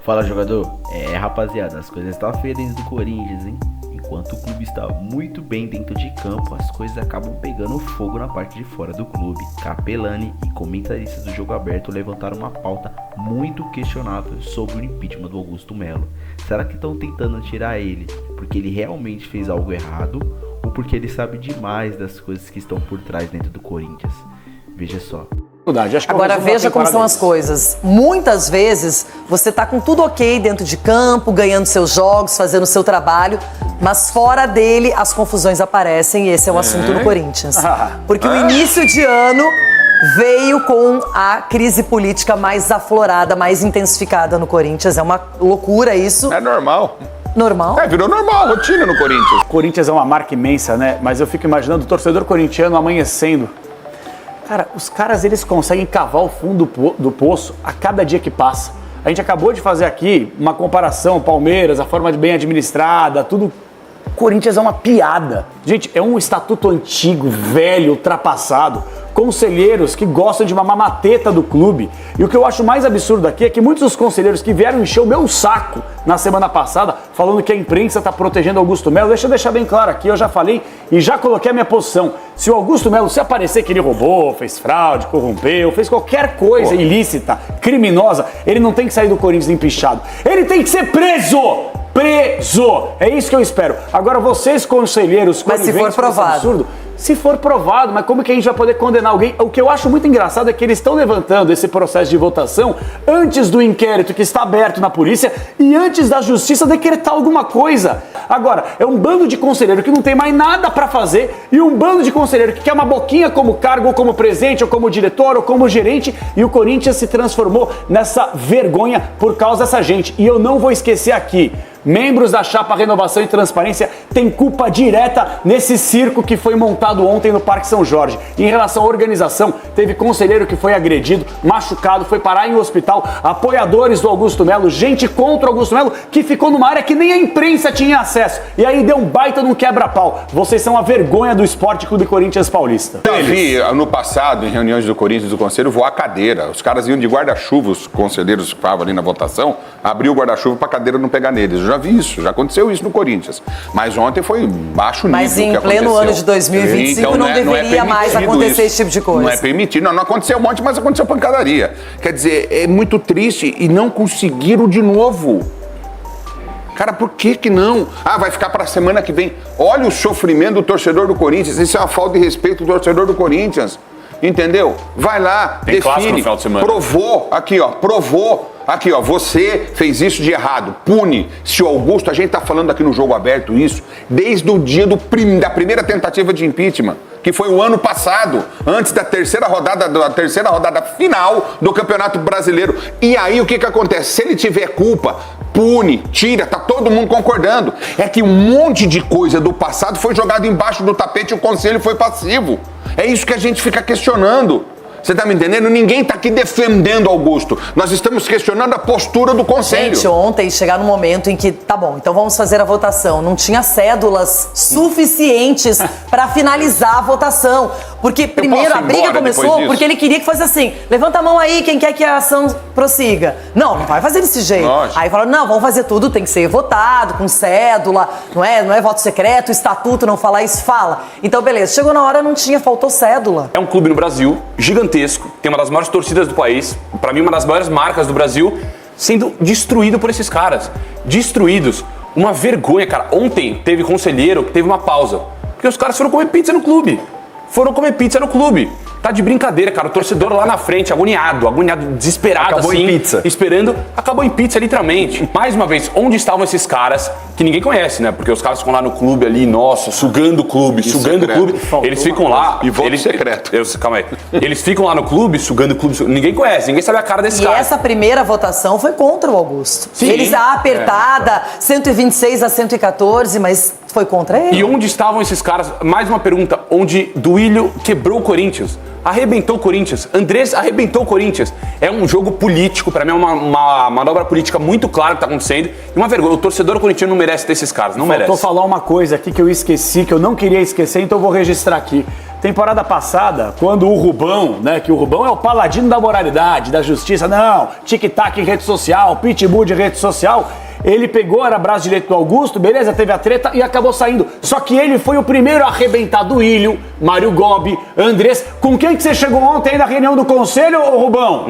Fala, jogador. Rapaziada, as coisas estão feias dentro do Corinthians, hein? Enquanto o clube está muito bem dentro de campo, as coisas acabam pegando fogo na parte de fora do clube. Capelani e comentaristas do Jogo Aberto levantaram uma pauta muito questionável sobre o impeachment do Augusto Melo. Será que estão tentando tirar ele porque ele realmente fez algo errado ou porque ele sabe demais das coisas que estão por trás dentro do Corinthians? Veja só. Agora veja como são as coisas. Muitas vezes você tá com tudo ok dentro de campo, ganhando seus jogos, fazendo seu trabalho, mas fora dele as confusões aparecem e esse é o assunto do Corinthians. Porque o início de ano veio com a crise política mais aflorada, mais intensificada no Corinthians. É uma loucura isso. É normal. Normal? Virou normal, rotina no Corinthians. O Corinthians é uma marca imensa, né? Mas eu fico imaginando o torcedor corintiano amanhecendo. Cara, os caras, eles conseguem cavar o fundo do poço a cada dia que passa. A gente acabou de fazer aqui uma comparação, Palmeiras, a forma de bem administrada, tudo. O Corinthians é uma piada. Gente, é um estatuto antigo, velho, ultrapassado. Conselheiros que gostam de uma mamateta do clube. E o que eu acho mais absurdo aqui é que muitos dos conselheiros que vieram encher o meu saco na semana passada, falando que a imprensa está protegendo Augusto Melo, deixa eu deixar bem claro aqui, eu já falei e já coloquei a minha posição. Se o Augusto Melo se aparecer que ele roubou, fez fraude, corrompeu, fez qualquer coisa ilícita, criminosa, ele não tem que sair do Corinthians empichado. Ele tem que ser preso! Preso! É isso que eu espero. Agora vocês, conselheiros, mas se for provado. Absurdo, se for provado, mas como que a gente vai poder condenar alguém? O que eu acho muito engraçado é que eles estão levantando esse processo de votação antes do inquérito que está aberto na polícia e antes da justiça decretar alguma coisa. Agora, é um bando de conselheiro que não tem mais nada para fazer e um bando de conselheiro que quer uma boquinha como cargo, ou como presidente, ou como diretor, ou como gerente, e o Corinthians se transformou nessa vergonha por causa dessa gente. E eu não vou esquecer aqui. Membros da Chapa Renovação e Transparência têm culpa direta nesse circo que foi montado ontem no Parque São Jorge. Em relação à organização, teve conselheiro que foi agredido, machucado, foi parar em um hospital, apoiadores do Augusto Melo, gente contra o Augusto Melo, que ficou numa área que nem a imprensa tinha acesso. E aí deu um baita de um quebra-pau. Vocês são a vergonha do Esporte Clube Corinthians Paulista. Eu vi no passado, em reuniões do Corinthians do Conselho, voar cadeira. Os caras iam de guarda-chuva, os conselheiros que estavam ali na votação, abriu o guarda-chuva para a cadeira não pegar neles. Eu já vi isso, já aconteceu isso no Corinthians. Mas ontem foi baixo nível. Mas em pleno ano de 2025 então, não deveria mais acontecer esse tipo de coisa. Não é permitido. Não aconteceu um monte, mas aconteceu pancadaria. Quer dizer, é muito triste e não conseguiram de novo. Cara, por que não? Vai ficar para a semana que vem. Olha o sofrimento do torcedor do Corinthians. Isso é uma falta de respeito do torcedor do Corinthians. Entendeu? Vai lá, tem define, no final de semana. Provou, aqui ó, você fez isso de errado, pune. Se o Augusto, a gente tá falando aqui no Jogo Aberto isso, desde o dia da primeira tentativa de impeachment, que foi o ano passado, antes da terceira rodada final do Campeonato Brasileiro. E aí o que acontece? Se ele tiver culpa, pune, tira, tá todo mundo concordando. É que um monte de coisa do passado foi jogado embaixo do tapete e o Conselho foi passivo. É isso que a gente fica questionando. Você tá me entendendo? Ninguém tá aqui defendendo Augusto. Nós estamos questionando a postura do Conselho. Gente, ontem chegar no momento em que, tá bom, então vamos fazer a votação. Não tinha cédulas suficientes para finalizar a votação. Porque primeiro a briga começou porque ele queria que fosse assim, levanta a mão aí quem quer que a ação prossiga. Não vai fazer desse jeito. Lógico. Aí falaram, não, vamos fazer tudo, tem que ser votado, com cédula, não é voto secreto, estatuto, não falar isso, fala. Então beleza, chegou na hora, não tinha, faltou cédula. É um clube no Brasil, gigantesco, tem uma das maiores torcidas do país, pra mim uma das maiores marcas do Brasil, sendo destruído por esses caras. Destruídos. Uma vergonha, cara. Ontem teve conselheiro que teve uma pausa, porque os caras foram comer pizza no clube. Tá de brincadeira, cara. O torcedor lá na frente, agoniado, desesperado, acabou assim, em pizza. Esperando. Acabou em pizza, literalmente. Mais uma vez, onde estavam esses caras que ninguém conhece, né? Porque os caras ficam lá no clube ali, nossa, sugando o clube. Eles ficam lá. E voto secreto. Calma aí. Eles ficam lá no clube, sugando o clube. Ninguém conhece, ninguém sabe a cara desse cara. E essa primeira votação foi contra o Augusto. Sim. Eles apertada, 126 a 114, mas foi contra ele. E onde estavam esses caras? Mais uma pergunta. Onde Duílio quebrou o Corinthians. Arrebentou o Corinthians. Andrés arrebentou o Corinthians. É um jogo político. Pra mim é uma manobra política muito clara que tá acontecendo. E uma vergonha. O torcedor corintiano não merece ter esses caras. Não merece. Faltou falar uma coisa aqui que eu esqueci, que eu não queria esquecer, então eu vou registrar aqui. Temporada passada, quando o Rubão, né, que o Rubão é o paladino da moralidade, da justiça, não, tic-tac em rede social, pitbull de rede social, ele pegou, era braço direito do Augusto, beleza, teve a treta e acabou saindo. Só que ele foi o primeiro a arrebentar Duílio, Mário Gobi, Andrés. Com quem que você chegou ontem aí na reunião do conselho, ô Rubão?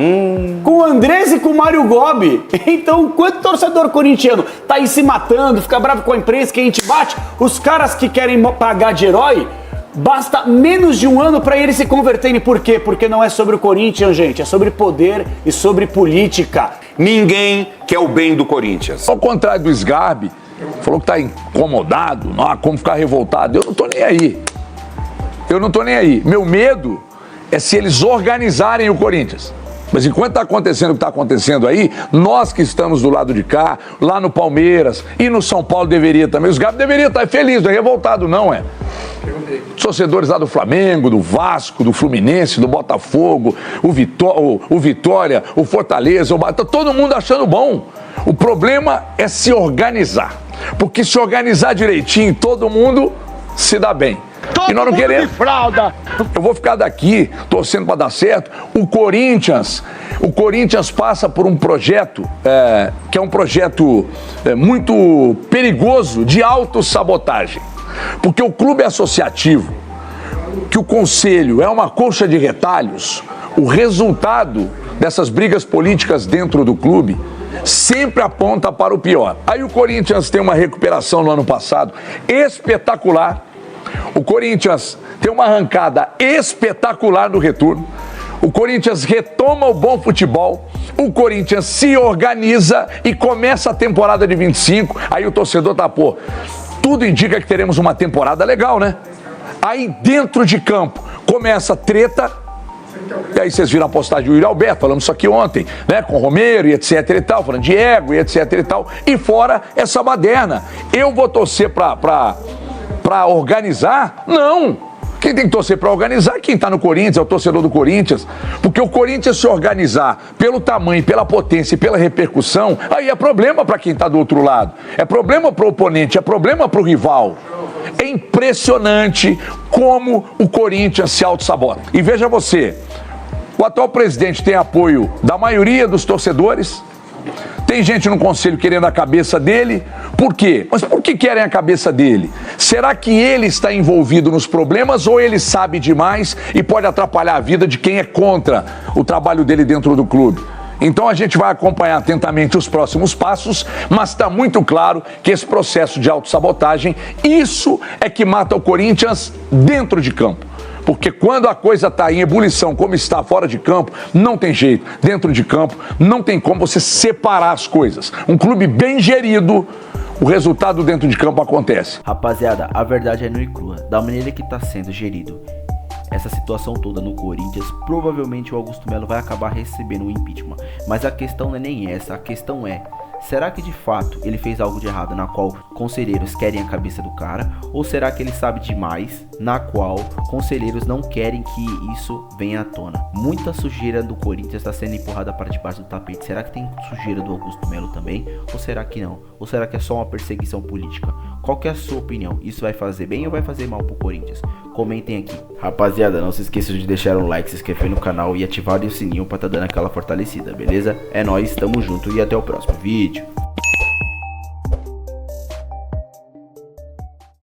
Com o Andrés e com o Mário Gobi. Então, quanto torcedor corintiano tá aí se matando, fica bravo com a imprensa que a gente bate, os caras que querem pagar de herói, basta menos de um ano para eles se converterem. Por quê? Porque não é sobre o Corinthians, gente. É sobre poder e sobre política. Ninguém quer o bem do Corinthians. Ao contrário do Sgarbi, falou que tá incomodado, não há como ficar revoltado. Eu não tô nem aí. Eu não tô nem aí. Meu medo é se eles organizarem o Corinthians. Mas enquanto está acontecendo o que está acontecendo aí, nós que estamos do lado de cá, lá no Palmeiras e no São Paulo deveria também. Os Gabi deveria estar feliz, não é revoltado não, é. Os torcedores lá do Flamengo, do Vasco, do Fluminense, do Botafogo, o Vitória, o Fortaleza, tá todo mundo achando bom. O problema é se organizar. Porque se organizar direitinho, todo mundo se dá bem. E nós não queremos. Eu vou ficar daqui torcendo para dar certo. O Corinthians passa por um projeto que é um projeto muito perigoso de autossabotagem. Porque o clube é associativo, que o conselho é uma colcha de retalhos, o resultado dessas brigas políticas dentro do clube sempre aponta para o pior. Aí o Corinthians tem uma recuperação no ano passado espetacular. O Corinthians tem uma arrancada espetacular no retorno. O Corinthians retoma o bom futebol. O Corinthians se organiza e começa a temporada de 25. Aí o torcedor tá, pô, tudo indica que teremos uma temporada legal, né? Aí dentro de campo começa a treta. E aí vocês viram a postagem do Yuri Alberto, falamos isso aqui ontem, né? Com o Romero e etc e tal, falando de ego e etc e tal. E fora essa baderna. Eu vou torcer pra organizar? Não! Quem tem que torcer para organizar é quem está no Corinthians, é o torcedor do Corinthians. Porque o Corinthians se organizar pelo tamanho, pela potência e pela repercussão, aí é problema para quem está do outro lado. É problema para o oponente, é problema para o rival. É impressionante como o Corinthians se auto-sabota. E veja você, o atual presidente tem apoio da maioria dos torcedores. Tem gente no conselho querendo a cabeça dele. Por quê? Mas por que querem a cabeça dele? Será que ele está envolvido nos problemas ou ele sabe demais e pode atrapalhar a vida de quem é contra o trabalho dele dentro do clube? Então a gente vai acompanhar atentamente os próximos passos, mas está muito claro que esse processo de autossabotagem, isso é que mata o Corinthians dentro de campo. Porque quando a coisa está em ebulição, como está fora de campo, não tem jeito. Dentro de campo, não tem como você separar as coisas. Um clube bem gerido, o resultado dentro de campo acontece. Rapaziada, a verdade é nua e crua. Da maneira que está sendo gerido essa situação toda no Corinthians, provavelmente o Augusto Melo vai acabar recebendo um impeachment. Mas a questão não é nem essa, a questão é: será que de fato ele fez algo de errado na qual conselheiros querem a cabeça do cara? Ou será que ele sabe demais na qual conselheiros não querem que isso venha à tona? Muita sujeira do Corinthians está sendo empurrada para debaixo do tapete. Será que tem sujeira do Augusto Melo também? Ou será que não? Ou será que é só uma perseguição política? Qual que é a sua opinião? Isso vai fazer bem ou vai fazer mal pro Corinthians? Comentem aqui. Rapaziada, não se esqueçam de deixar um like, se inscrever no canal e ativar o sininho para tá dando aquela fortalecida, beleza? É nóis, tamo junto e até o próximo vídeo.